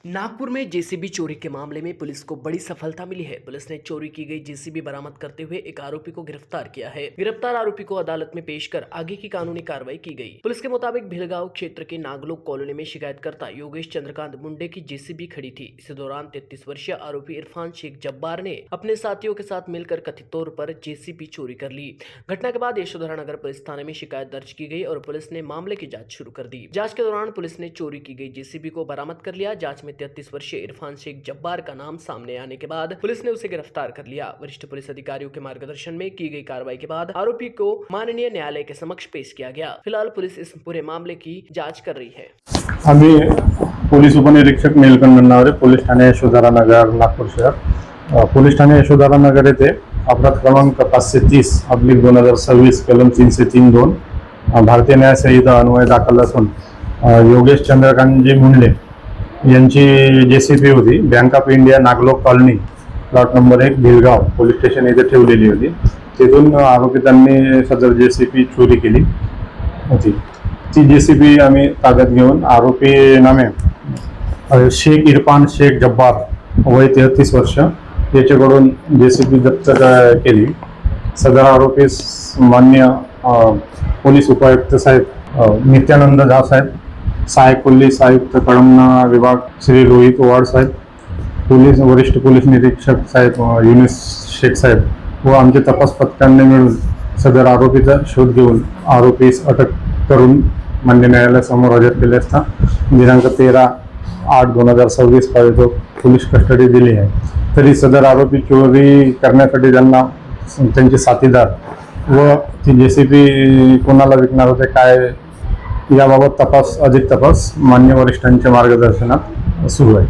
नागपुर में जेसीबी चोरी के मामले में पुलिस को बड़ी सफलता मिली है। पुलिस ने चोरी की गई जेसीबी बरामद करते हुए एक आरोपी को गिरफ्तार किया है। गिरफ्तार आरोपी को अदालत में पेश कर आगे की कानूनी कार्रवाई की गई। पुलिस के मुताबिक भिलगांव क्षेत्र के नागलोक कॉलोनी में शिकायतकर्ता योगेश चंद्रकांत मुंडे की जेसीबी खड़ी थी। इस दौरान 33 वर्षीय आरोपी इरफान शेख जब्बार ने अपने साथियों के साथ मिलकर कथित तौर पर जेसीबी चोरी कर ली। घटना के बाद यशोधरा नगर पुलिस थाने में शिकायत दर्ज की गई और पुलिस ने मामले की जाँच शुरू कर दी। जाँच के दौरान पुलिस ने चोरी की गई जेसीबी को बरामद कर लिया। जाँच में 33 वर्षीय इरफान शेख जब्बार का नाम सामने आने के बाद पुलिस ने उसे गिरफ्तार कर लिया। वरिष्ठ पुलिस अधिकारियों के मार्गदर्शन में की गई कार्रवाई के बाद आरोपी को माननीय न्यायालय के समक्ष पेश किया गया। फिलहाल पुलिस इस पूरे मामले की जांच कर रही है। आम्ही पोलीस उपनिरीक्षक नीलकंठ नन्नावरे, पोलीस ठाणे यशोधरा नगर, नागपूर शहर। पोलीस ठाणे यशोधरा नगर येथे अपराध क्रमांक 530/2026 कलम 332 भारतीय न्याय संहिता अन्वये दाखल असून योगेश चंद्रकांतजी मुंडे यांची जेसीबी होती Bank of India Naglok colony plot number 1 Bhilgaon police station येथे ठेवलेली होती। तिथून आरोपितांनी सदर जेसीबी चोरी केली होती। ती जेसीबी आम्ही ताब्यात घेऊन आरोपी नामे शेख इरफान शेख जब्बार वय 33 वर्ष याच्याकडून जेसीबी जप्त केली। सदर आरोपीस मान्य पोलीस उपायुक्त साहेब नित्यानंद झा साहेब, सहायक पोलीस आयुक्त कळमना विभाग श्री रोहित ओवाड साहेब, पोलीस वरिष्ठ पोलीस निरीक्षक साहेब युनिस शेख साहेब व आमचे तपास पथकांनी मिळून सदर आरोपीचा शोध घेऊन आरोपीस अटक करून मान्य न्यायालयासमोर हजर केले असता दिनांक 13/8/2026 पासून पोलीस कस्टडी दिली आहे। तरी सदर आरोपी चोरी करण्यासाठी त्यांचे साथीदार व ती जेसीबी कोणाला विकणार होते काय याबाबत अधिक तपास मान्य वरिष्ठांच्या मार्गदर्शनात सुरू आहे।